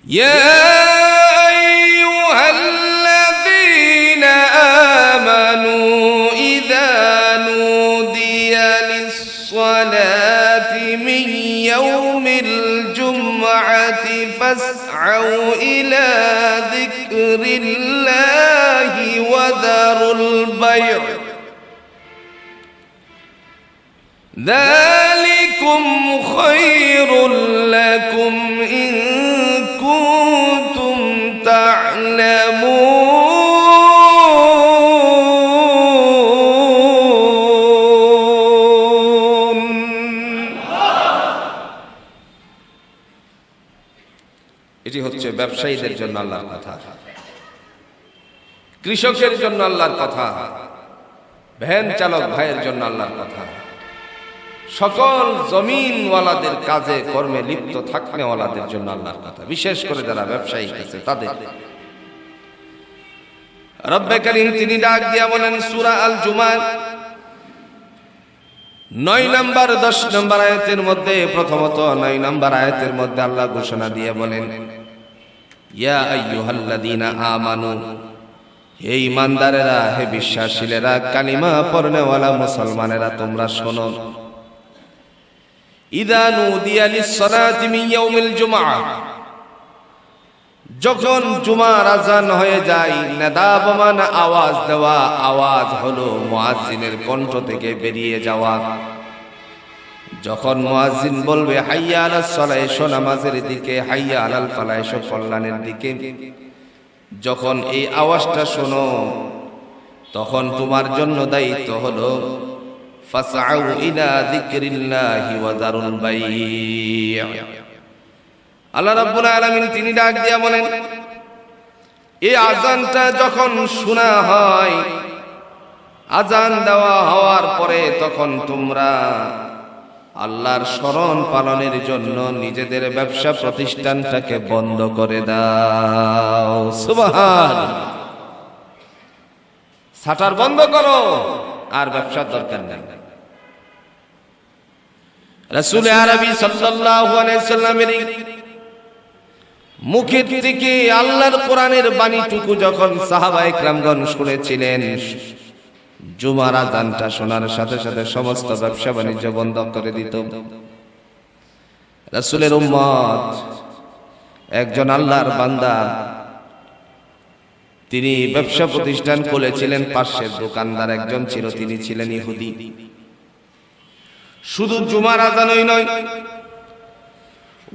يا أيها الذين آمنوا إذا نودي للصلاة من يوم الجمعة فاسعوا إلى ذكر الله وذروا البيع ذلكم خير لكم إن كنتم تعلمون। এটি হচ্ছে ব্যবসায়ীদের জন্য আল্লাহর কথা, কৃষকের জন্য আল্লাহর কথা, ভ্যান চালক ভাইয়ের জন্য আল্লাহর কথা, সকল জমিনওয়ালাদের কাজে কর্মে লিপ্ত থাকনেওয়ালাদের জন্য আল্লাহর কথা, বিশেষ করে যারা ব্যবসায়ী আছে তাদের। রব্বে কারীম তিনি ডাক দিয়া বলেন সূরা আল জুমার 9 নম্বর 10 নম্বর আয়াতের মধ্যে, প্রথমত 9 নম্বর আয়াতের মধ্যে আল্লাহ ঘোষণা দিয়ে বলেন ইয়া আইয়ুহাল্লাযীনা আমানু, হে ঈমানদারেরা, হে বিশ্বাসীরা, কালিমা পড়নেওয়ালা মুসলমানেরা, তোমরা শোনো। ইযা নুদিয়া লিস-সালাতি মিন ইয়াউমিল জুমআহ, যখন জুমার আযান হয়ে যায়, নাদা মানে আওয়াজ দেওয়া, আওয়াজ হলো মুয়াজ্জিনের কণ্ঠ থেকে বেরিয়ে যাওয়া। যখন মুয়াজ্জিন বলবে হাইয়া আলাস সালাহ, এসো নামাজের দিকে, হাইয়া আলাল ফালাহ, এসো কল্যাণের দিকে, যখন এই আওয়াজটা শোনো, তখন তোমার জন্য দায়িত্ব হলো ফাসআউ ইলা যিকরিল্লাহি ওয়া যারুল বাই'। আল্লাহ রাব্বুল আলামিন তিনি ডাক দিয়া বলেন এই আযানটা যখন শোনা হয়, আযান দেওয়া হওয়ার পরে তখন তোমরা আল্লাহর শরণ পালনের জন্য নিজেদের ব্যবসা প্রতিষ্ঠানটাকে বন্ধ করে দাও। সুবহানাল্লাহ। শাটার বন্ধ করো, আর ব্যবসার দরকার নেই। রাসূল আরবি সাল্লাল্লাহু আলাইহি সাল্লামের মুখের থেকে আল্লাহর কোরআনের বাণীটুকু যখন সাহাবায়ে কেরামগণ শুনেছিলেন, জুমার আযানটা শোনার সাথে সাথে সমস্ত ব্যবসা বাণিজ্য বন্ধ করে দিত। রাসূলের উম্মত একজন আল্লাহর বান্দা, তিনি ব্যবসা প্রতিষ্ঠান খুলেছিলেন, পাশের দোকানদার একজন ছিল, তিনি ছিলেন ইহুদি। শুধু জুমার আযানই নয়,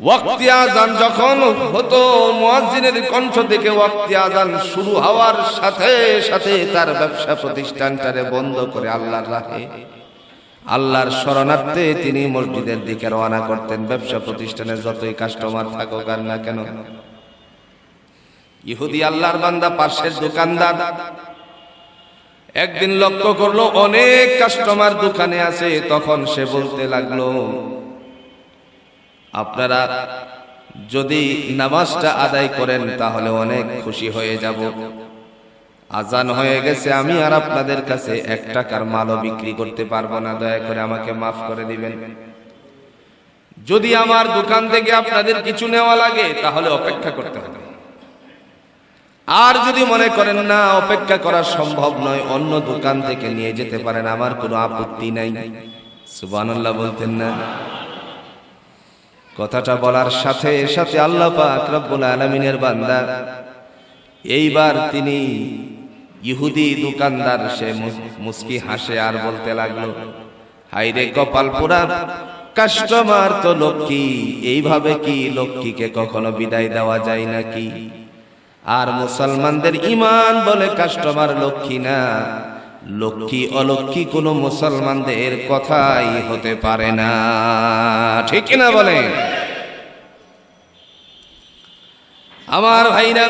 ওয়াক্তি আযান যখন হতো, মুয়াজ্জিনের কণ্ঠ থেকে ওয়াক্তি আযান শুরু হওয়ার সাথে সাথে তার ব্যবসা প্রতিষ্ঠানটারে বন্ধ করে আল্লাহর রাহে, আল্লাহর শরণার্থে তিনি মসজিদের দিকে রওনা করতেন। ব্যবসা প্রতিষ্ঠানে যতই কাস্টমার থাকুক আর না কেন, ইহুদি আল্লাহর বান্দা পাশের দোকানদার একদিন লক্ষ্য করলো অনেক কাস্টমার দোকানে আছে, তখন সে বলতে লাগলো আপনারা যদি নামাজটা আদায় করেন তাহলে অনেক খুশি হয়ে যাব। আযান হয়ে গেছে, আমি আর আপনাদের কাছে 1 টাকার মালও বিক্রি করতে পারবো না, দয়া করে আমাকে মাফ করে দিবেন। যদি আমার দোকান থেকে আপনাদের কিছু নেওয়া লাগে তাহলে অপেক্ষা করতে হবে, আর যদি মনে করেন না অপেক্ষা করা সম্ভব নয়, অন্য দোকান থেকে নিয়ে যেতে পারেন, আমার কোনো আপত্তি নাই। সুবহানাল্লাহ বলতেন না? কথাটা বলার সাথে সাথে আল্লাহ পাক রব্বুল আলামিনের বান্দা এইবার তিনি ইহুদি দোকানদার সে মুস্কি হাসে আর বলতে লাগলো হায়রে কপাল পোড়া কাস্টমার তো লক্ষ্মী, এইভাবে কি লক্ষ্মীকে কখনো বিদায় দেওয়া যায় নাকি? আর মুসলমানদের ঈমান বলে কাস্টমার লক্ষ্মী না, লক্ষ্মী অলক্ষ্মী কোন মুসলমানদের কথাই হতে পারে না, ঠিক না বলে? আমার ভাইরা,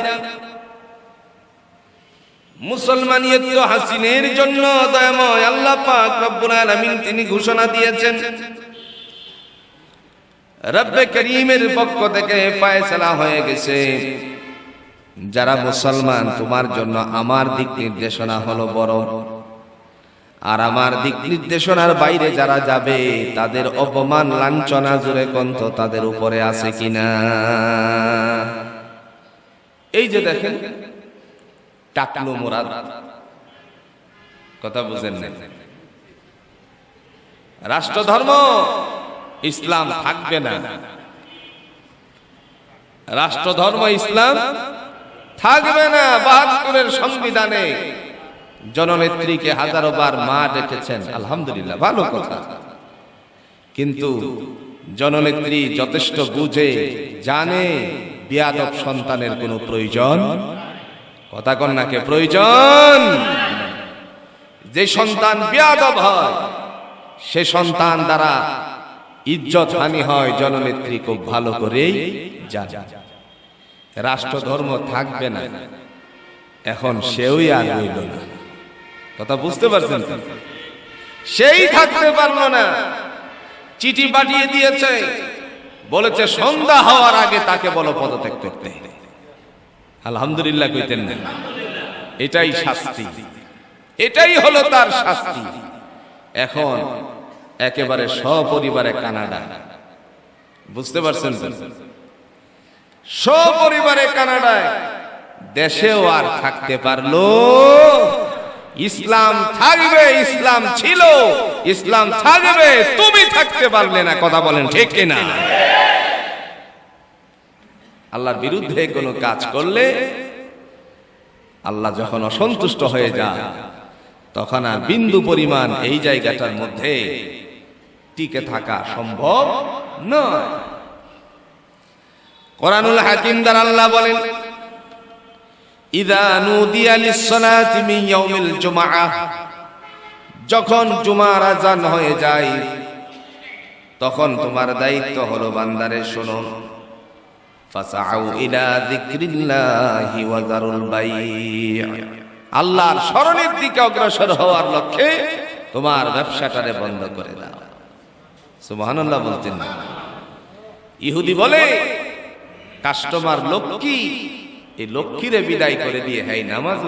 মুসলমানিয়ত হাসিনের জন্য দয়াময় আল্লাহ পাক রব্বুল আলামিন তিনি ঘোষণা দিয়েছেন, রব্বে করিমের পক্ষ থেকে ফয়সালা হয়ে গেছে, যারা মুসলমান তোমার জন্য আমার দিক নির্দেশনা হলো বড়, আর আমার দিক নির্দেশনার বাইরে যারা যাবে তাদের অপমান লাঞ্ছনা জুড়ে কন্ত তাদের উপরে আছে কিনা? এই যে দেখেন টাকলু মুরাদ, কথা বুঝেন না, রাষ্ট্রধর্ম ইসলাম থাকবে না, রাষ্ট্রধর্ম ইসলাম থাকবে না। ৭২-এর সংবিধানে জননেত্রীকে হাজারো বার মা ডেকেছেন, আলহামদুলিল্লাহ, ভালো কথা। কিন্তু জননেত্রী যথেষ্ট বুঝে জানে বিয়াদব সন্তানের কোনো প্রয়োজন, কথা কন্যাকে প্রয়োজন। যে সন্তান বিয়াদব হয় সে সন্তান দ্বারা ইজ্জত হানি হয়, জননেত্রী খুব ভালো করেই জানে। রাষ্ট্রধর্ম থাকবে না, এখন সেওই আর রইল না, কথা বুঝতে পারছেন? সেই থাকতে পারলো না, চিঠি পাঠিয়ে দিয়েছে, বলেছে সন্ধ্যা হওয়ার আগে তাকে বলো পদত্যাগ করতে। আলহামদুলিল্লাহ কইতেন না? এটাই শাস্তি, এটাই হলো তার শাস্তি। এখন একেবারে সপরিবারে কানাডা, বুঝতে পারছেন? সপরিবারে কানাডায়, দেশেও আর থাকতে পারলো। ইসলাম থাকবে, ইসলাম ছিল, ইসলাম থাকবে, তুমি থাকতে পারলে না, কথা বলেন ঠিক কিনা? আল্লাহর বিরুদ্ধে কোনো কাজ করলে আল্লাহ যখন অসন্তুষ্ট হয়ে যায় তখন আর বিন্দু পরিমাণ এই জায়গাটার মধ্যে টিকে থাকা সম্ভব নয়। কোরআনুল হাকিম দ্বারা আল্লাহ বলেন, ইযা নুদিয়া লিস-সালাতি মিন ইয়াউমিল জুমআহ, যখন জুমার আযান হয়ে যায় তখন তোমার দায়িত্ব হলো বান্দারে শোনো, ফাসআউ ইলা যিকরিল্লাহি ওয়া যারুল বাই', আল্লাহর স্মরণের দিকে অগ্রসর হওয়ার লক্ষ্যে তোমার ব্যবসাটারে বন্ধ করে দাও। সুবহানাল্লাহ বলতেন না? ইহুদি বলে কাস্টমার লক্ষ্মী, এই লক্ষ্মীরে বিদায় করে দিয়ে হ্যাঁ নামাজ।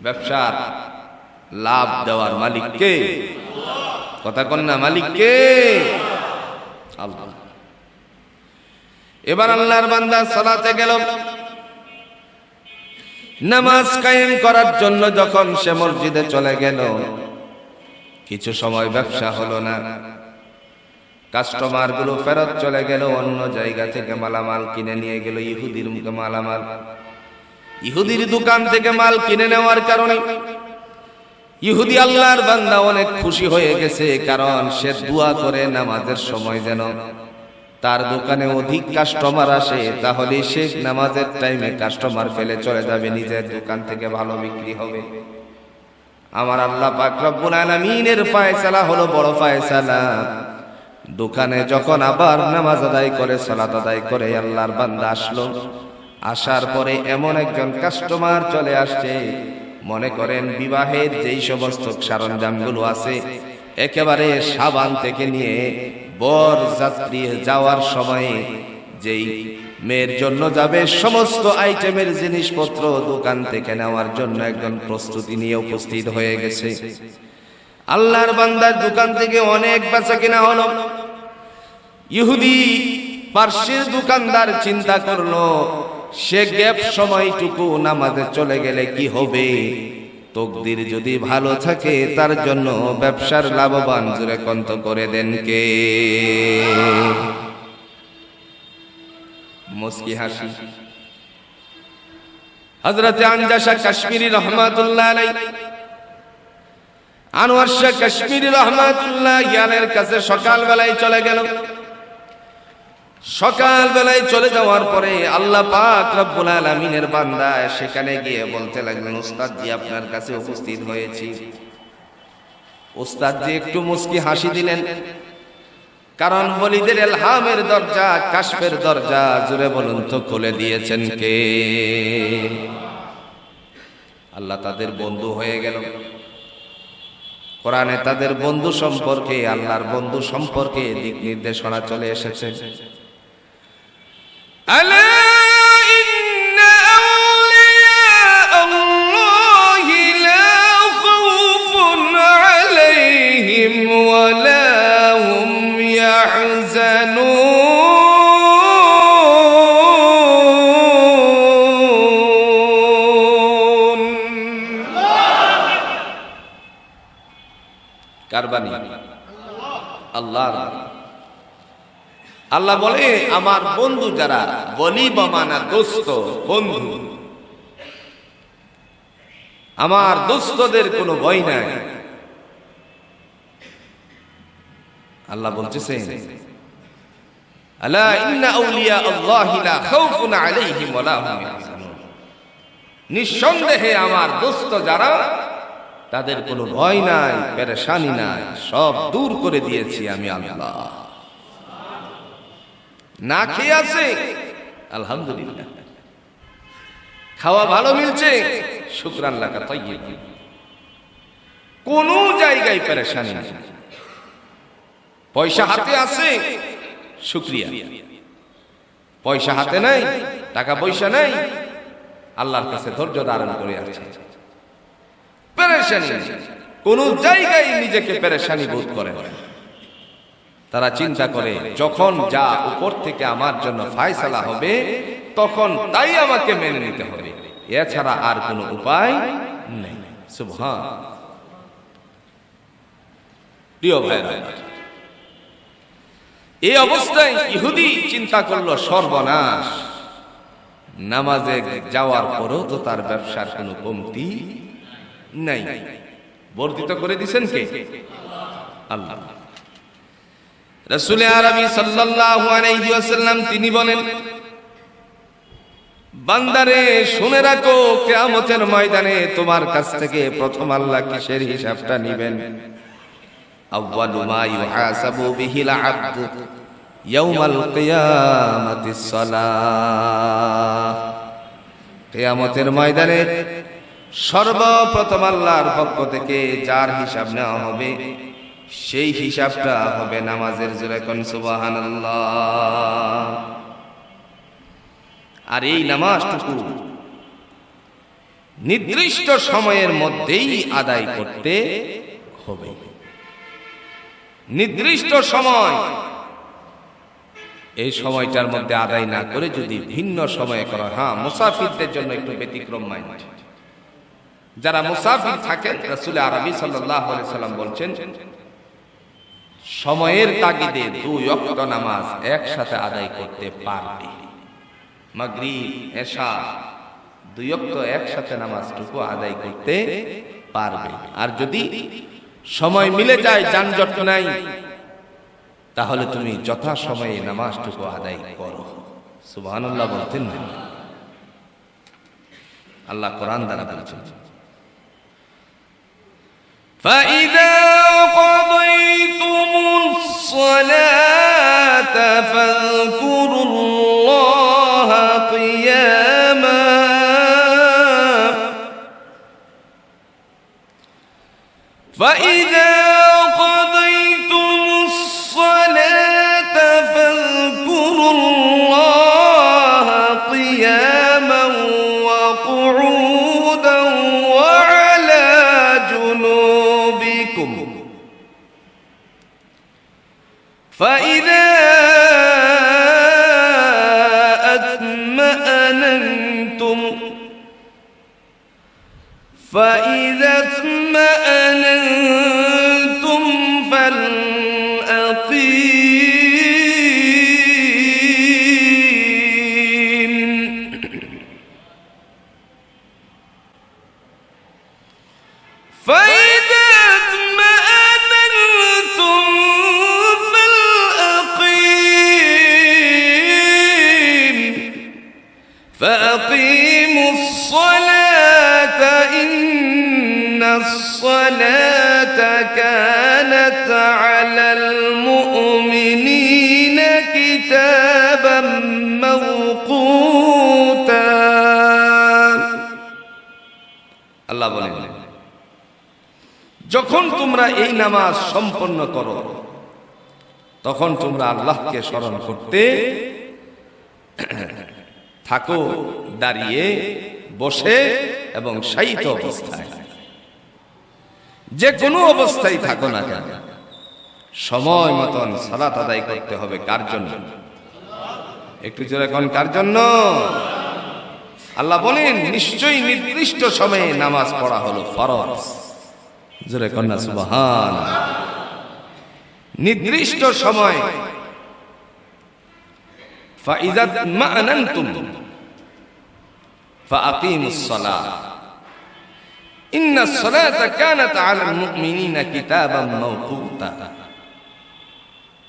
ব্যবসার লাভ দেওয়ার মালিক কে? কথা কন না, মালিক কে? আল্লাহ। এবার আল্লাহর বান্দা সালাতে গেল, নামাজ কায়েম করার জন্য যখন সে মসজিদে চলে গেল, কিছু সময় ব্যবসা হলো না, কাস্টমার গুলো ফেরত চলে গেল, অন্য জায়গা থেকে মালামাল কিনে নিয়ে গেল। ইহুদির মুখে মালামাল, ইহুদির দোকান থেকে মাল কিনে নেওয়ার কারণে ইহুদি আল্লাহর বান্দা অনেক খুশি হয়ে গেছে, কারণ সে দোয়া করে নামাজের সময় যেন তার দোকানে অধিক কাস্টমার আসে, তাহলে সে নামাজের টাইমে কাস্টমার ফেলে চলে যাবে, নিজের দোকান থেকে ভালো বিক্রি হবে। আমার আল্লাহ পাক রব্বুল আলামিনের ফয়সালা হলো বড় ফয়সালা। দোকানে যখন আবার নামাজ আদায় করে, সালাত আদায় করে আল্লাহর বান্দা আসলো, আসার পরে এমন একজন কাস্টমার চলে আসছে, মনে করেন বিবাহের যেই সমস্ত সরঞ্জামগুলো আছে, একেবারে সাবান থেকে নিয়ে বর যাত্রী যাওয়ার সময়ে যেই মেয়ের জন্য যাবে সমস্ত আইটেমের জিনিসপত্র দোকান থেকে নেওয়ার জন্য একজন প্রস্তুতি নিয়ে উপস্থিত হয়ে গেছে। আল্লাহর বান্দার দোকান থেকে অনেক বেচা কিনা হলো। ইহুদি পার্শ্বের দোকানদার চিন্তা করলো, সে গ্যাপ সময়টুকু নামাজে চলে গেলে কি হবে, তকদির যদি ভালো থাকে তার জন্য ব্যবসার লাভবান জুড়ে কন্ত করে দেন কে? মুস্কি হাসি। হযরতে আনজাশা কাশ্মীরি রহমাতুল্লাহ আলাইহি, আনোয়ার শাহ কাশ্মীরি রহমাতুল্লাহ আলাইহির কাছে সকাল বেলায় চলে গেল। সকাল বেলায় চলে যাওয়ার পরে আল্লাহ পাক রব্বুল আলামিনের বান্দা সেখানে গিয়ে বলতে লাগলেন, উস্তাদ জি আপনার কাছে উপস্থিত হয়েছি। উস্তাদ জি একটু মুস্কি হাসি দিলেন, কারণ ওলিদের ইলহামের দরজা, কাশফের দরজা জুড়ে বলুন তো খুলে দিয়েছেন কে? আল্লাহ তাদের বন্ধু হয়ে গেল। কোরআনে তাদের বন্ধু সম্পর্কে, আল্লাহর বন্ধু সম্পর্কে দিক নির্দেশনা চলে এসেছে। আলা ইন্না আউলিয়া আল্লাহি লা খাউফুন আলাইহিম ওয়া লা হুম ইয়াহজানুন। কার বাণী? আল্লাহর। আল্লাহ বলে আমার বন্ধু যারা, বলি বামানা দোস্ত, বন্ধু, আমার দোস্তদের কোনো ভয় নাই। আল্লাহ বলতেছেন আলা ইন্না আউলিয়া আল্লাহি লা খাউফুন আলাইহিম ওয়া লা হুম ইয়াহজানুন, নিঃসন্দেহে আমার দোস্ত যারা, তাদের কোনো ভয় নাই, পেরেশানি নাই, সব দূর করে দিয়েছি আমি আল্লাহ। না খেয়ে আছে আলহামদুলিল্লাহ, খাওয়া ভালো মিলছে শুকরান লাকা তাইয়্যিব, কোন জায়গায় পেরেশানি নেই, পয়সা হাতে আছে শুকরিয়া, পয়সা হাতে নাই, টাকা পয়সা নাই, আল্লাহর কাছে ধৈর্য ধারণ করে আছে, পেরেশানি কোন জায়গায় নিজেকে পেরেশানি বোধ করে। তারা চিন্তা করে যখন যা উপর থেকে আমার জন্য ফায়সালা হবে তখন তাই আমাকে মেনে নিতে হবে, এছাড়া আর কোনো উপায় নেই। সুবহান। প্রিয় ভাইরা, এই অবস্থায় ইহুদি চিন্তা করলো সর্বনাশ, নামাজে যাওয়ার পরও তো তার ব্যবসার কোনো কমতি নাই। বর্ধিত করে দিবেন কে? আল্লাহ। রাসূল আরবি সাল্লাল্লাহু আলাইহি ওয়াসাল্লাম তিনি বলেন, বান্দারে শুনে রাখো, কিয়ামতের ময়দানে তোমার কাছ থেকে প্রথম আল্লাহ কিসের হিসাবটা নেবেন? আউয়ালু মা ইউহাসাবু বিহিল আবদু ইয়াউমাল কিয়ামাতিস সালাহ, কিয়ামতের ময়দানে সর্বপ্রথম আল্লাহর পক্ষ থেকে যার হিসাব নেওয়া হবে সেই হিসাবটা হবে নামাজের। জোরে কোন সুবহানাল্লাহ। আর এই নামাজটুকু নির্দিষ্ট সময়ের মধ্যেই আদায় করতে হবে, নির্দিষ্ট সময়। এই সময়টার মধ্যে আদায় না করে যদি ভিন্ন সময়ে করা, হ্যাঁ মুসাফিরদের জন্য একটু ব্যতিক্রম মাইন্ড, যারা মুসাফির থাকেন রাসূল আরবি সাল্লাল্লাহু আলাইহি সাল্লাম বলছেন সময়ের তাগিদে 2 ওয়াক্ত নামাজ একসাথে আদায় করতে পারবে। মাগরিব এশা 2 ওয়াক্ত একসাথে নামাজটুকু আদায় করতে পারবে। আর যদি সময় মিলে যায়, যানজট নাই, তাহলে তুমি যথা সময়ে নামাজটুকু আদায় করো। সুবহানাল্লাহ বলতেন না? আল্লাহ কোরআন দ্বারা বলছেন, فَإِذَا قَضَيْتُمُ الصَّلَاةَ فَاذْكُرُوا اللَّهَ قِيَامًا فَإِذَا قَضَيْتُمُ الصَّلَاةَ فَاذْكُرُوا اللَّهَ قِيَامًا وَقُعُودًا وَعَلَى جُنُوبِكُمْ فَإِذَا اطمأننتم فأقيموا الصلاة إن الصلاة كانت على المؤمنين كتابا موقوتا আল্লাহ বলেন, যখন তোমরা এই নামাজ সম্পন্ন করো তখন তোমরা আল্লাহকে স্মরণ করতে থাকো, দাঁড়িয়ে, বসে এবং শায়িত অবস্থায়, যে কোনো অবস্থায় থাকো না কেন সময় মতন সালাত আদায় করতে হবে। কার জন্য? একটু জোরে কোন কার জন্য? আল্লাহ বলেন নিশ্চয়ই নির্দিষ্ট সময়ে নামাজ পড়া হলো ফরজ। জোরে কোন না সুবহান। নির্দিষ্ট সময় ফাইযা মা'নানতুম ফাআকিমুস সালাহ ইন্নাস সালাতা কানাত আলাল মুমিনিনা কিতাবাম মাওকুতা।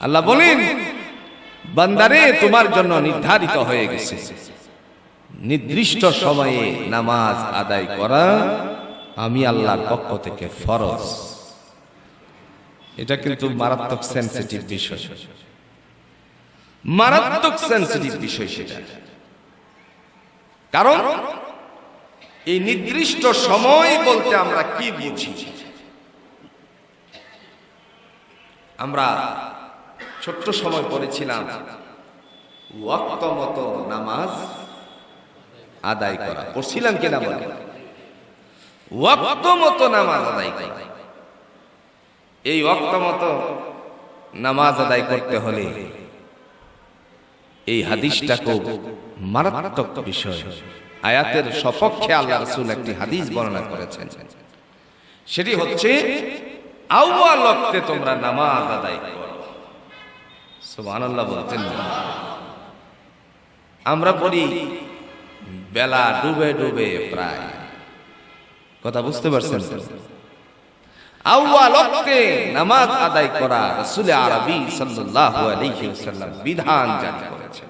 আল্লাহ বলেন, বান্দারে তোমার জন্য নির্ধারিত হয়ে গেছে নির্দিষ্ট সময়ে নামাজ আদায় করা আমি আল্লাহর পক্ষ থেকে ফরজ। এটা কিন্তু মারাত্মক সেনসিটিভ বিষয়, মারাত্মক সেনসিটিভ বিষয় সেটা। কারণ এই নির্দিষ্ট সময় বলতে আমরা কি বুঝি? আমরা ছোট্ট সময় পড়েছিলাম ওয়াক্ত মতো নামাজ আদায় করা, পড়ছিলাম কিনা বলে? ওয়াক্ত মতো নামাজ আদায় করা। এই ওয়াক্ত মতো নামাজ আদায় করতে হলে এই হাদিসটা খুব মারাত্মক বিষয়। আয়াতের সপক্ষে আল্লাহ রাসূল একটি হাদিস বর্ণনা করেছেন, সেটি হচ্ছে আউয়াল ওয়াক্তে তোমরা নামাজ আদায় করো। সুবহানাল্লাহ বলতেন। আমরা পড়ি বেলা ডুবে ডুবে প্রায়, কথা বুঝতে পারছেন? আউয়াল ওয়াক্তে নামাজ আদায় করা রাসূল আরবি সাল্লাল্লাহু আলাইহি ওয়াসাল্লাম বিধান জারি করেছেন।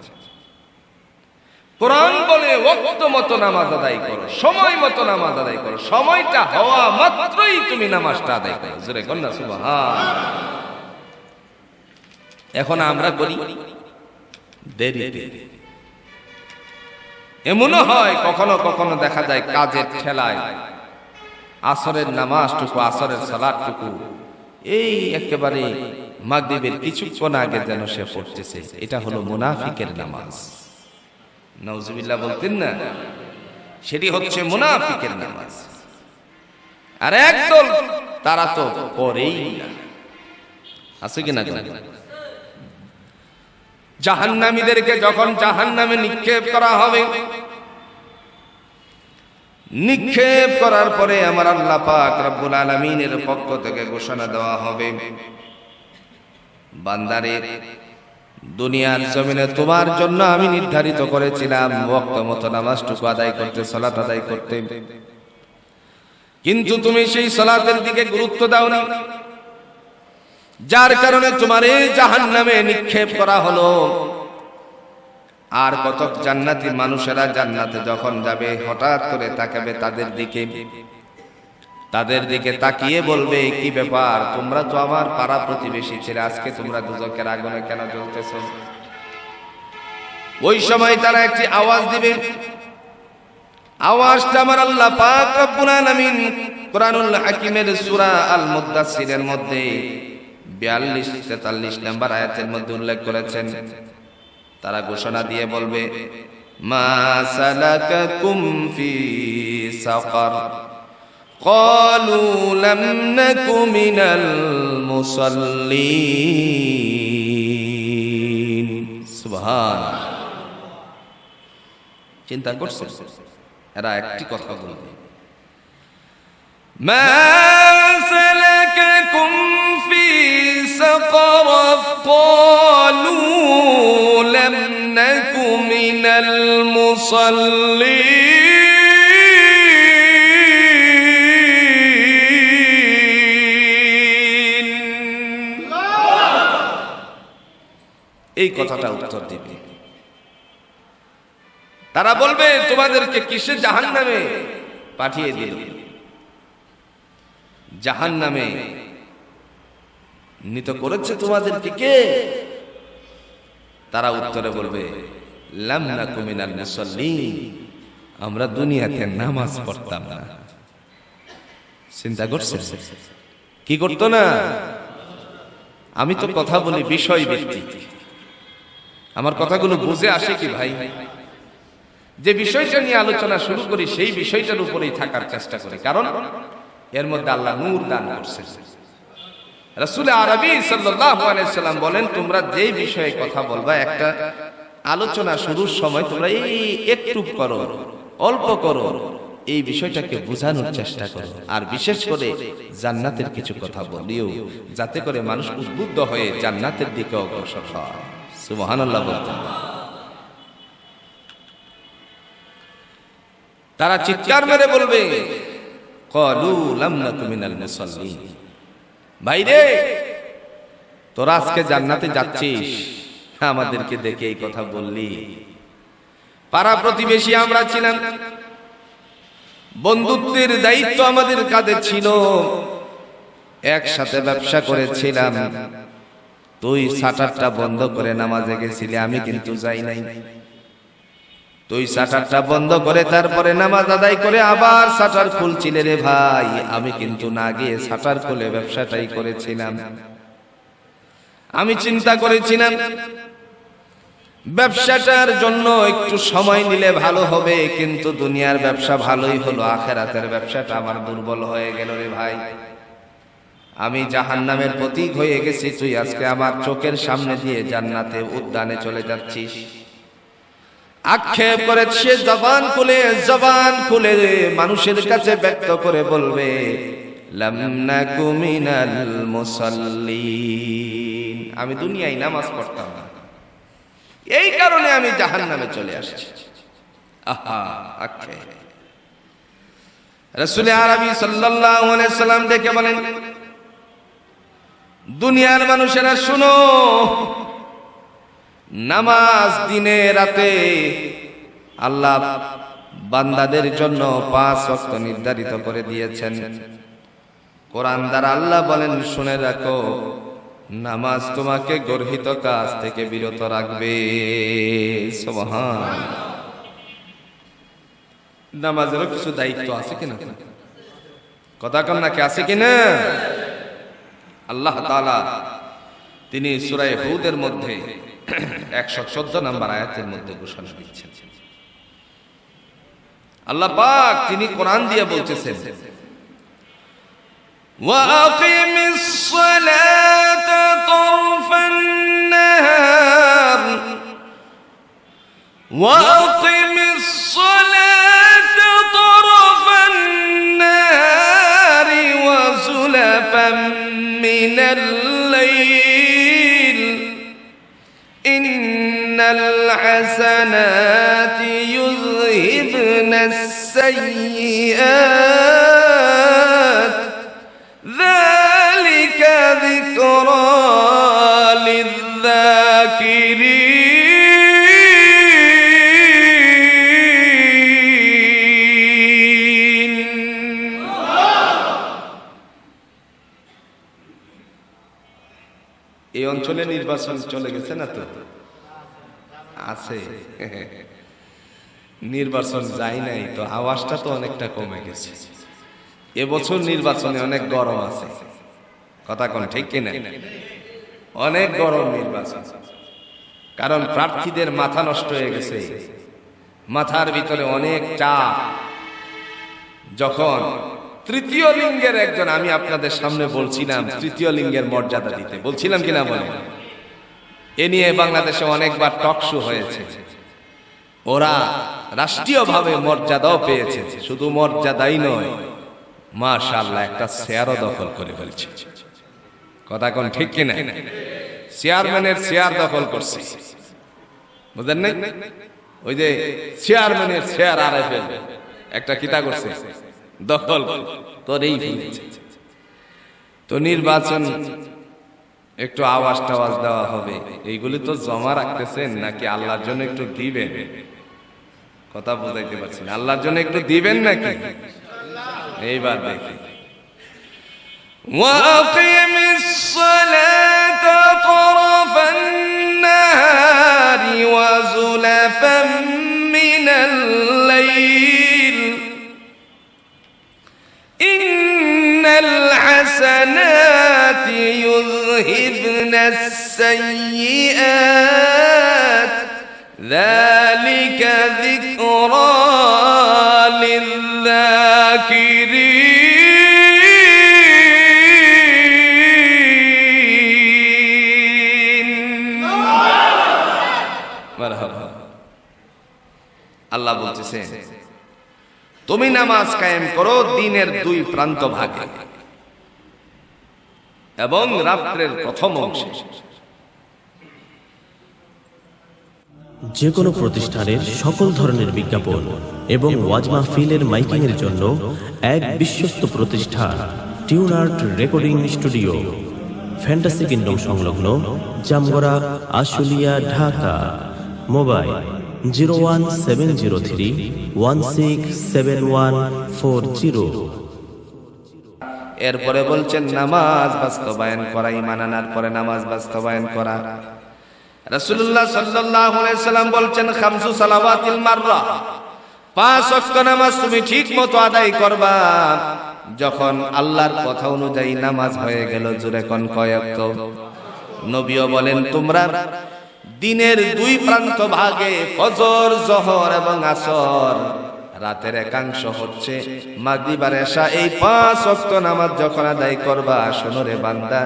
কোরআন বলে ওয়াক্ত মতো নামাজ আদায় করো, সময় মতো নামাজ আদায় করো, সময়টা হওয়া মাত্রই তুমি নামাজটা আদায় করো। জোরে বল না সুবহান। এখন আমরা করি দেরিতে। এমনও হয় কখনো কখনো দেখা যায় কাজের ঠেলায় আসরের নামাজটুকু, আসরের সালাতটুকু এই একেবারে মাগরিবের কিছুক্ষণ আগে যেন সে পড়তেছে। এটা হলো মুনাফিকের নামাজ। নাউজুবিল্লাহ বলতেন না? সেটি হচ্ছে মুনাফিকের নামাজ। আর একদল তারা তো পড়েই না, আছে কিনা? জাহান্নামীদেরকে যখন জাহান্নামে নিক্ষেপ করা হবে, নিক্ষেপ করার পরে আমার আল্লাহ পাক রব্বুল আলামিনের পক্ষ থেকে ঘোষণা দেওয়া হবে, বান্দারে দুনিয়ার জমিনে তোমার জন্য আমি নির্ধারিত করেছিলাম ওয়াক্ত মতো নামাজটুকু আদায় করতে, সালাত আদায় করতে, কিন্তু তুমি সেই সালাতের দিকে গুরুত্ব দাওনি, যার কারণে তোমার এই জাহান্নামে নিক্ষেপ করা হলো। আর কত জান্নাতি মানুষেরা জান্নাতে যখন যাবে হঠাৎ করে তাকাবে তাদের দিকে তাকিয়ে বলবে, কি ব্যাপার, তোমরা তো আমার পাড়া প্রতিবেশী ছিলে, আজকে তোমরা দুজকের আগুনে কেন জ্বলতেছ? ওই সময় তারা একটি আওয়াজ দিবে, আওয়াজটা আমার আল্লাহ পাক রব্বুল আলামিন কুরআনুল হাকিমের সূরা আল মুদ্দাসসিরের মধ্যে 42-43 নম্বর আয়াতের মধ্যে উল্লেখ করেছেন। তারা ঘোষণা দিয়ে বলবে, মা সালাকাকুম ফি সাকার ক্বালু লাম নাকু মিনাল মুসাল্লিন। সুবহানাল্লাহ। চিন্তা করছেন? এরা একটি কথা বলবে, মা সালাকাকুম ফি সাকার ক্বালু লাম নাকু মিনাল মুসাল্লিন। এই কথাটা উত্তর দিবে। তারা বলবে, তোমাদেরকে কিসে জাহান্নামে পাঠিয়ে দিল? জাহান্নামে নিত করেছে তোমাদেরকে কে? তারা উত্তরে বলবে, লাম নাকু মিনাল মুসাল্লিন, আমরা দুনিয়াতে নামাজ পড়তাম না। চিন্তা করছেন কি করতো না? আমি তো কথা বলি বিষয় ভিত্তিক, আমার কথাগুলো বুঝে আসে কি ভাই? যে বিষয়টা নিয়ে আলোচনা শুরু করি সেই বিষয়টার উপরেই থাকার চেষ্টা করি, কারণ এর মধ্যে আল্লাহ নূর দান করছেন। রাসূল আরবি সাল্লাল্লাহু আলাইহি সাল্লাম বলেন, তোমরা যেই বিষয়ে কথা বলবা, একটা আলোচনা শুরুর সময় তোমরা এই একটু করো, অল্প করো, এই বিষয়টাকে বোঝানোর চেষ্টা করো, আর বিশেষ করে জান্নাতের কিছু কথা বলিও, যাতে করে মানুষ উদ্বুদ্ধ হয়ে জান্নাতের দিকে অগ্রসর হয়। সুবহানাল্লাহ বলতেন। তারা চিৎকার মেরে বলবে, ক্বালু লাম নাকু মিনাল মুসাল্লিন। ভাইরে, তোরা আজকে জান্নাতে যাচ্ছিস, আমাদেরকে দেখে এই কথা বললি? পাড়া প্রতিবেশী আমরা ছিলাম, বন্ধুত্বের দায়িত্ব আমাদের কাঁধে ছিল, একসাথে ব্যবসা করেছিলাম, তুই শাটারটা বন্ধ করে নামাজে গেছিলি, আমি কিন্তু যাই নাই। তুই শাটারটা বন্ধ করে তারপরে নামাজ আদায় করে আবার শাটার খুলছিলে রে ভাই, আমি কিন্তু না গিয়ে শাটার খুলে ব্যবসাটাই করেছিলাম। আমি চিন্তা করেছিলাম ব্যবসাটার জন্য একটু সময় নিলে ভালো হবে, কিন্তু দুনিয়ার ব্যবসা ভালোই হলো, আখিরাতের ব্যবসাটা আমার দুর্বল হয়ে গেল রে ভাই। আমি জাহান্নামের প্রতীক হয়ে গেছি, তুই আজকে আমার চোখের সামনে দিয়ে জান্নাতে উদ্যানে চলে যাচ্ছিস। আক্ষেপ করে সে জবান খুলে মানুষের কাছে ব্যক্ত করে বলবে, লাম নাকু মিনাল মুসাল্লিন, আমি দুনিয়ায় নামাজ পড়তাম না, এই কারণে আমি জাহান্নামে চলে আসছি। আহা, আক্ষেপ। রাসূল আরবি সাল্লাল্লাহু আলাইহি সাল্লাম ডেকে বলেন, দুনিয়ার মানুষেরা শুনো, নামাজ দিনে রাতে আল্লাহ বান্দাদের জন্য 5 ওয়াক্ত নির্ধারিত করে দিয়েছেন। কোরআন দ্বারা আল্লাহ বলেন, শুনে রাখো, নামাজ তোমাকে গর্হিত কাজ থেকে বিরত রাখবে। সুবহান। নামাজেরও কিছু দায়িত্ব আছে কিনা? কথা কন নাকি, আছে কিনা? আল্লাহ তাআলা তিনি সূরা হুদের মধ্যে 114 নম্বর আয়াতের মধ্যে ঘোষণা দিচ্ছেন। আল্লাহ পাক তিনি কোরআন দিয়ে বলতেছেন, ওয়া আকিমিস সালাতা তারফান নাহার ওয়া আকিমিস সালাতা তারফান নাহারি ওয়া যুলাফান মিনাল লাইল ইন্নাল হাসানাতি ইউযহিবনাস সাইয়্যাত যালিকা যিকরা লিয-যাকিরিন। এই অঞ্চলে নির্বাচন চলে গেছে না? তো আছে, নির্বাচন যায় নাই তো আওয়াজটা তো অনেকটা কমে গেছে। এবছর নির্বাচনে অনেক গরম আছে, কথা কোন ঠিক কিনা? অনেক গরম নির্বাচন, কারণ প্রার্থীদের মাথা নষ্ট হয়ে গেছে, মাথার ভিতরে অনেক চাপ। যখন তৃতীয় লিঙ্গের একজন, আমি আপনাদের সামনে বলছিলাম তৃতীয় লিঙ্গের মর্যাদা দিতে, বলছিলাম কিনা বলেন? এ নিয়ে বাংলাদেশে অনেকবার টক শো হয়েছে, ওরা রাষ্ট্রীয়ভাবে মর্যাদাও পেয়েছে, শুধু মর্যাদাই নয়, মাশাআল্লাহ একটা চেয়ারও দখল করে ফেলছে। কথা কোন ঠিক কিনা? চেয়ারম্যানের চেয়ার দখল করছে, বুঝলেন নাই? ওই যে চেয়ারম্যানের চেয়ার আরএফএল একটা কিতা করছে, দখল করেই ফেলেছে। তো নির্বাচন একটু আওয়াজ টাওয়াজ দেওয়া হবে, এইগুলি তো জমা রাখতেছেন নাকি আল্লাহর জন্য একটু দিবেন? কথা বুঝাইতে পারছি না, আল্লাহর জন্য একটু দিবেন নাকি? এইবার দেখি, ওয়াকিমিস সালাতা তারাফান নাহারি ওয়া যুলাফান মিনাল লাইল ইন্নাল হাসানাতি ইউযহিবনাস সাইয়্যাত যালিকা যিকরা লিয-যাকিরিন। মারহাবা। আল্লাহ বলতেছেন, তুমি নামাজ কায়েম করো দিনের দুই প্রান্ত ভাগে এবং রাত্রের প্রথম অংশে। যে কোনো প্রতিষ্ঠানের সকল ধরনের বিজ্ঞাপন এবং ওয়াজ মাহফিলের মাইকিং এর জন্য এক বিশ্বস্ত প্রতিষ্ঠান tune art recording studio, fantasy kingdom সংলগ্ন, জামগড়া, আশুলিয়া, ঢাকা। মোবাইল 01703167140। এরপরে বলছেন নামাজ বাস্তবায়ন করা, ঈমান আনার পরে নামাজ বাস্তবায়ন করা। রাসূলুল্লাহ সাল্লাল্লাহু আলাইহি সাল্লাম বলছেন খামসু সালাওয়াতিল মাররা, 5 ওয়াক্ত নামাজ তুমি ঠিকমতো আদায় করবা যখন আল্লাহর কথা অনুযায়ী নামাজ হয়ে গেল। জোরে কোন কয় ওয়াক্ত? নবীও বলেন তোমরা দিনের দুই প্রান্ত ভাগে ফজর, জোহর এবং আসর, রাতের একাংশ হচ্ছে মাগরিব আর এশা, এই 5 ওয়াক্ত নামাজ যখন আদায় করবা, শোনো রে বান্দা,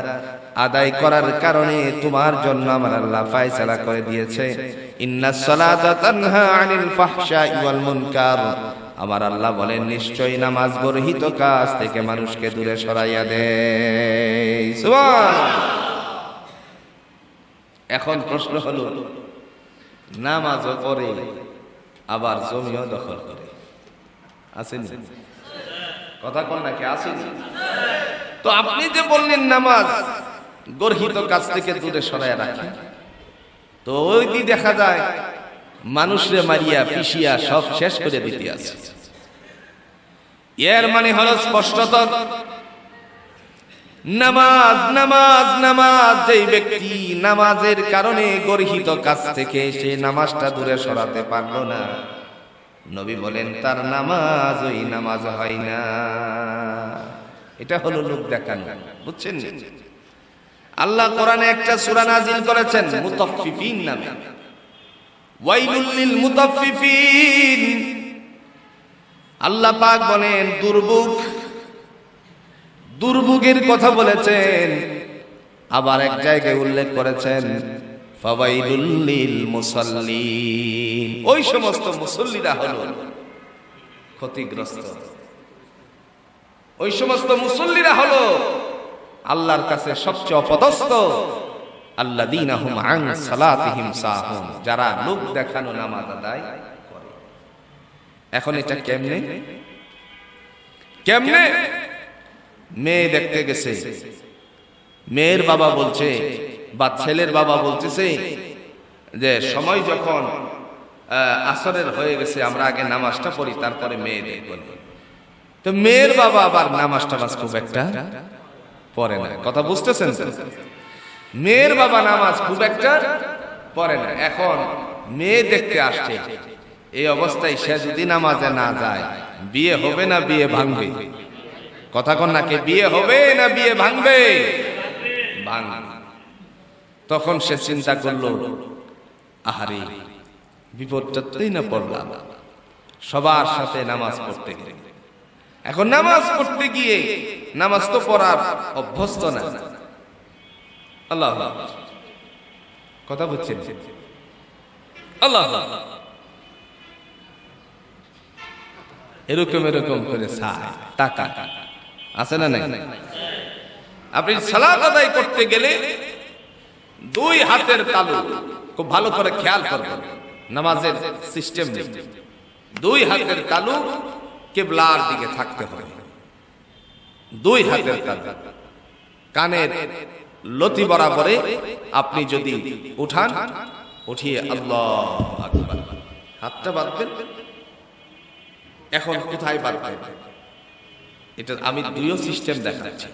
আদায় করার কারণে তোমার জন্য আমার আল্লাহ ফয়সালা করে দিয়েছে ইন্নাস সালাতা তানহা আনিল ফাহশাই ওয়াল মুনকার। আমার আল্লাহ বলেন নিশ্চয়ই নামাজ গর্হিত কাজ থেকে মানুষকে দূরে সরাইয়া দেয়। সুবহানাল্লাহ। এখন প্রশ্ন হলো, নামাজও পড়ে আবার জমিও দখল করে, আসেনি? কথা কোন নাকি আসেনি? তো আপনি যে বললেন নামাজ গর্হিত কাজ থেকে দূরে সরাইয়া রাখে, তো ওই দি দেখা যায় মানুষরে মারিয়া পিষিয়া সব শেষ করে দিতে আছে। এর মানে হলো স্পষ্টত নামাজ নামাজ নামাজ, যেই ব্যক্তি নামাজের কারণে গর্হিত কাজ থেকে সে নামাজটা দূরে সরাতে পারলো না, নবী বলেন তার নামাজ ওই নামাজ হয় না। এটা হলো লোক দেখানো, বুঝছেন? আল্লাহ কোরআনে একটা সূরা নাজিল করেছেন মুতাফফিফিন নামে, ওয়াইলুল লিল মুতাফফিফিন। আল্লাহ পাক বলেন দুর্ভোগের কথা বলেছেন, আবার এক জায়গায় উল্লেখ করেছেন ফাওয়াইলুল লিল মুসাল্লিন, ওই সমস্ত মুসল্লিরা হলো ক্ষতিগ্রস্ত, ওই সমস্ত মুসল্লিরা হলো আল্লাহর কাছে সবচেয়ে অপদস্থ। আল্লাযীনা হুম আন সালাতিহিম সাহুন, যারা লোক দেখানো নামাজ আদায় করে। এখন এটা কেমনে? মেয়ে দেখতে গেছে, মেয়ের বাবা বলছে বা ছেলের বাবা বলতেছে যে সময় যখন আসরের হয়ে গেছে আমরা আগে নামাজটা পড়ি তারপরে মেয়ে দেখব। তো মেয়ের বাবা আবার নামাজটা খুব একটা পড়ে না। কথা বুঝতেছেন? মেয়ের বাবা নামাজ খুব একটা পড়ে না। এখন মেয়ে দেখতে আসছে, এই অবস্থায় সে যদি নামাজে না যায়, বিয়ে হবে না বিয়ে ভাঙবে? কথা কোন নাকি? বিয়ে হবে না বিয়ে ভাঙবে? ভাঙবে। তখন সে চিন্তা করলো, আহারে বিপদটাতেই না পড়লাম, সবার সাথে নামাজ পড়তে গেলে। এখন নামাজ পড়তে গিয়ে নামাজ তো পড়ার অভ্যস্ত না। আল্লাহ কথা বুঝছেন? আল্লাহ এরকম করে চায় টাকা আছে না নাই? আপনি সালাত আদায় করতে গেলে দুই হাতের তালু খুব ভালো করে খেয়াল করবেন, নামাজের সিস্টেম নেই। দুই হাতের তালু কিবলার দিকে থাকতে হবে, দুই হাতের তালু কানের লতি বরাবরে আপনি যদি উঠান, উঠিয়ে আল্লাহু আকবার হাতটা বাঁধবেন। এখন কোথায় বাঁধবেন? এটা আমি দুইও সিস্টেম দেখাচ্ছি।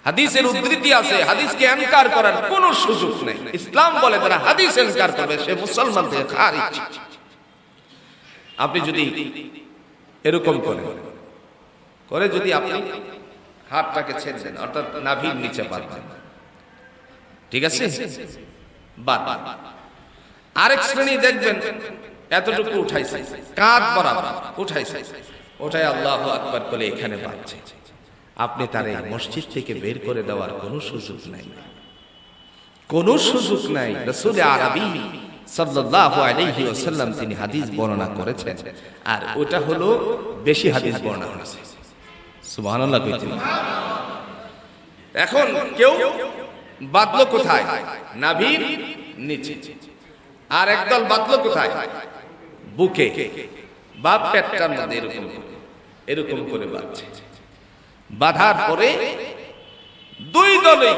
হাদিসের উদ্ধৃতি আছে, হাদিসকে ইনকার করার কোনো সুযোগ নেই। ইসলাম বলে যারা হাদিস ইনকার করবে সে মুসলমান থেকে খারিজ। আপনি যদি এরকম করে যদি আপনি হাতটাকে ছেড়ে দেন, অর্থাৎ নাভির নিচে বাঁধবেন, ঠিক আছে? বাদ আরেক শ্রেণী দেখবেন এতটুকু উঠাইছে, কাঁধ বরাবর উঠাইছে, ওঠায় আল্লাহু আকবার বলে এখানে বাঁধছে। আপনি তার এই মসজিদ থেকে বের করে দেওয়ার কোনো সুযোগ নাই, কোনো সুযোগ নাই। রাসূল আরবি সাল্লাল্লাহু আলাইহি ওয়াসাল্লাম তিনি হাদিস বর্ণনা করেছেন, আর ওটা হলো বেশি হাদিস বর্ণনা হয়েছে। সুবহানাল্লাহ কইতে। এখন কেউ বাতলো কোথায়? নাভির নিচে। আর একদল বাতলো কোথায়? বুকে বা পেটটার মধ্যে এরকম করে বাঁধছে। বাঁধার পরে দুই দলে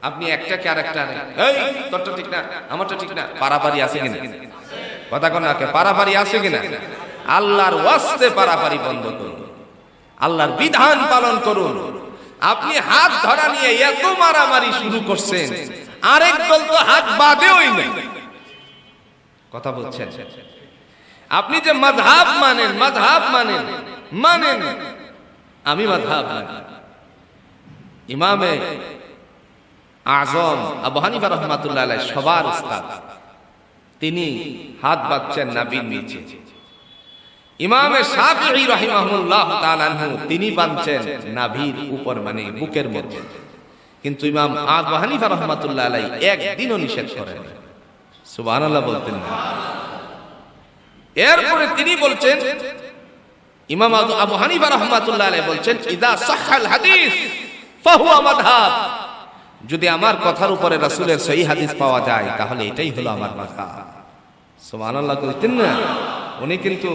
আপনি একটাকে আরেকটা, এই তোরটা ঠিক না, আমারটা ঠিক না, পারাপারি আছে কিনা? কথা কোন নাকে পারাপারি আছে কিনা? আল্লাহর ওয়াস্তে পারাপারি বন্ধ করুন, আল্লাহর বিধান পালন করুন। আপনি হাত ধরা নিয়ে এত মারামারি শুরু করছেন, আরেক দল তো হাত বাঁধেওই না। কথা বলছেন? আপনি যে মাযহাব মানেন, মানেন, আমি মাযহাব মানি। ইমামে আযম আবু হানিফা রাহমাতুল্লাহ আলাইহি সবার উস্তাদ, তিনি হাত বাঁধছেন নাভির নিচে। ইমামে শাফিঈ রাহিমাহুল্লাহ তাআলা তিনি বাঁধছেন নাভির উপর, মানে বুকের মধ্যে। কিন্তু ইমাম আবু হানিফা রাহমাতুল্লাহ আলাইহি একদিনও নিষেধ করেন। সুবহানাল্লাহ বলতেন না। এরপরে তিনি বলছেন, ইমাম আবু হানিফা রাহমাতুল্লাহ আলাইহি বলছেন, ইদা সাহহাল হাদিস ফাহুয়া মাযহাব। যদি আমার কথার উপরে রাসূলের সহিহ হাদিস পাওয়া যায় তাহলে এটাই হলো আমার মাযহাব। সুবহানাল্লাহ বলতেন না। উনি কিন্তু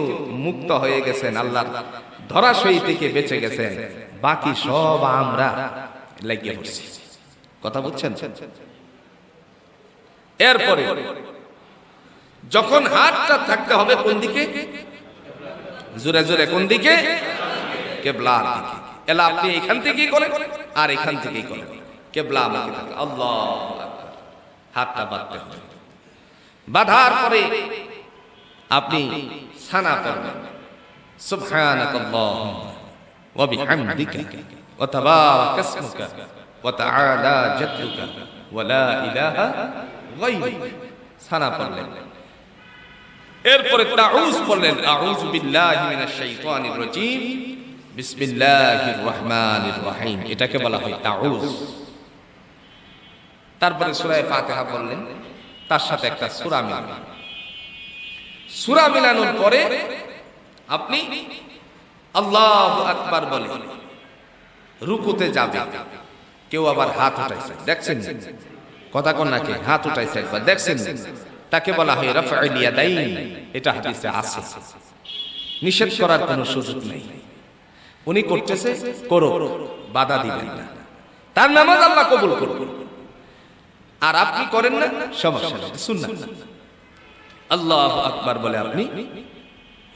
মুক্ত হয়ে গেছেন, আল্লাহর ধরাশয়ী থেকে বেঁচে গেছেন। বাকি সব আমরা লাগিয়ে পড়ছি। কথা বুঝছেন? এরপরে যখন হাতটা থাকতে হবে কোন দিকে? জোরে জোরে কোন দিকে? কিবলার দিকে। এলা আপনি এখান থেকেই করেন আর এখান থেকেই করেন। কিবলা আমাকে থাকে, আল্লাহু আকবার। হাতটা বাঁধতে হবে। বাঁধার পরে আপনি সানা করবেন, সুবহানাকাল্লাহুম্মা ওয়া বিহামদিকা ওয়া তাবারাকা ইসমুকা ওয়া তাআলা জাদ্দুকা ওয়া লা ইলাহা গায়রুক। সানা পড়লেন। এরপরে তাউজ পড়লেন, আউযু বিল্লাহি মিনাশ শাইতানির রাজীম, বিসমিল্লাহির রহমানির রহিম। এটাকে বলা হয় তাউজ। তারপরে সূরা ফাতিহা পড়লেন, তার সাথে একটা সূরা মিলালেন। সূরা মিলানোর পরে আপনি আল্লাহু আকবার বলে রুকুতে যাবে। কেউ আবার হাত উঠাইছে, দেখছেন? কথা কোন নাকি? হাত উঠাইছে একবার, দেখছেন? তাকে বলা হয় রাফউল ইয়াদাইন। এটা হাদিসে আছে, নিষেধ করার কোনো সুযোগ নেই। উনি করতেছে, করো, বাধা দিবেন না, তার নামাজ আল্লাহ কবুল করবেন। আর আপনি করেন না, সমস্যা নেই, সুন্নাত। আল্লাহু আকবার বলে আপনি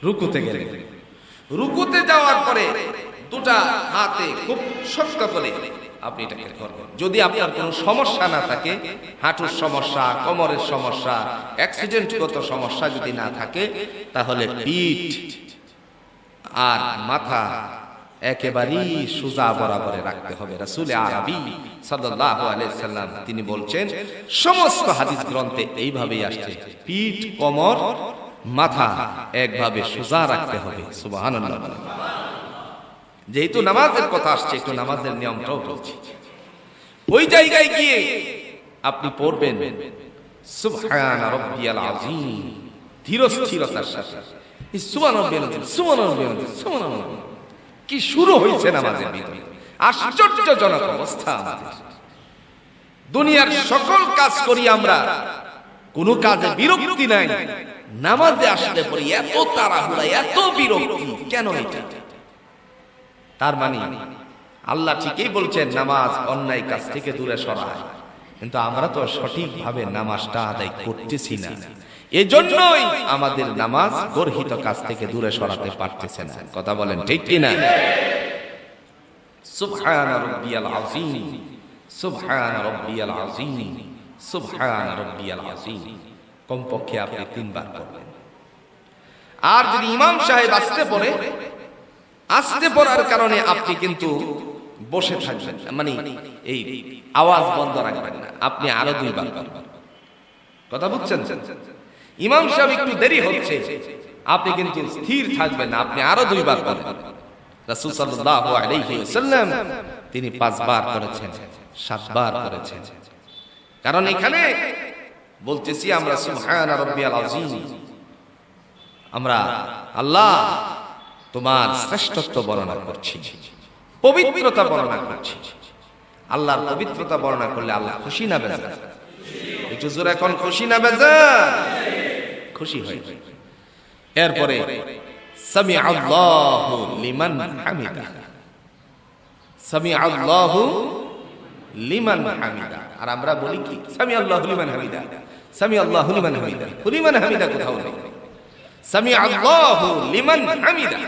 রুকুতে গেলেন। রুকুতে যাওয়ার পরে দুটা হাতে খুব শক্ত করে আপনি এটাকে করবেন। যদি আপনার কোনো সমস্যা না থাকে, হাঁটুর সমস্যা, কোমরের সমস্যা, অ্যাক্সিডেন্টগত সমস্যা যদি না থাকে, তাহলে পিঠ আর মাথা একেবারেই সোজা বরাবরে রাখতে হবে। রাসূল আরবী সাল্লাল্লাহু আলাইহি সাল্লাম তিনি বলছেন, সমস্ত হাদিস গ্রন্থে এইভাবেই আসছে, পিঠ, কোমর, মাথা একভাবে সোজা রাখতে হবে। সুবহানাল্লাহ। যেহেতু নামাজের কথা আসছে, একটু নামাজের নিয়মটাও বলছি। ওই জায়গায় গিয়ে আপনি পড়বেন সুবহানা রাব্বিয়াল আযীম, ধীর স্থিরতার সাথে। সুবহানাল্লাহ কি শুরু হয়েছে নামাজের ভিতরে! আশ্চর্যজনক অবস্থা আমাদের। দুনিয়ার সকল কাজ করি আমরা, কোন কাজে বিরক্তি নাই। নামাজে আসলে পরে এত তাড়াহুড়া, এত বিরক্তি কেন? এটা তার মানে আল্লাহ ঠিকই বলছেন নামাজ অন্যায় কাজ থেকে দূরে সরায়, কিন্তু আমরা তো সঠিকভাবে নামাজটা আদায় করতেছি না। এজন্যই আমাদের নামাজ গর্হিত কাজ থেকে দূরে সরাতে পারতেছে না। কথা বলেন ঠিক কি না? সুবহানা রাব্বিয়াল আযীম, সুবহানা রাব্বিয়াল আযীম, সুবহানা রাব্বিয়াল আযীম কমপক্ষে আপনি 3 বার পড়বেন। আর যদি ইমাম সাহেব আসতে পড়ার কারণে আপনি কিন্তু বসে থাকবেন, মানে এই আওয়াজ বন্ধ রাখবেন না, আপনি আরো 2 বার পড়বেন। কথা বুঝছেন? ইমাম সাহেব একটু দেরি হচ্ছে, আপনি কিন্তু স্থির থাকবেন না, আপনি আরো 2 বার পড়বেন। রাসূল সাল্লাল্লাহু আলাইহি ওয়াসাল্লাম তিনি 5 বার করেছেন, 7 বার করেছেন। কারণ এখানে বলতেছি আমরা সুবহানা রাব্বিয়াল আযীম, আমরা আল্লাহ তোমার শ্রেষ্ঠত্ব বর্ণনা করছি, পবিত্রতা বর্ণনা করছি। আল্লাহর পবিত্রতা বর্ণনা করলে আল্লাহ খুশি না বেজার? একটু জোরে এখন খুশি না বেজার? খুশি হয়। এরপরে সামি আল্লাহু লিমান হামিদা, সামি আল্লাহু লিমান হামিদা। আর আমরা বলি কি সামি আল্লাহু লিমান হামিদা, সামি আল্লাহু লিমান হামিদা, লিমান হামিদা কোথাও নেই, সামি আল্লাহু লিমান হামিদা।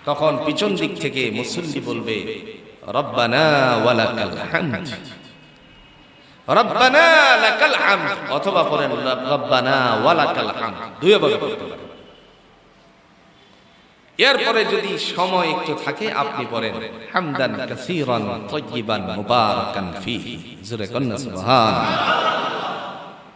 তখন পিছন দিক থেকে মুসল্লি বলবে রব্বানা ওয়ালাকাল হামদ, রব্বানা লাকাল হামদ, অথবা পড়েন রব্বানা ওয়ালাকাল হামদ, দুইভাবে পড়তে পারেন। এরপরে যদি সময় একটু থাকে আপনি পড়েন হামদান কাসীরান তাইয়িবান মুবারাকান ফীহি, জোরে কন্না সুবহানাল্লাহ।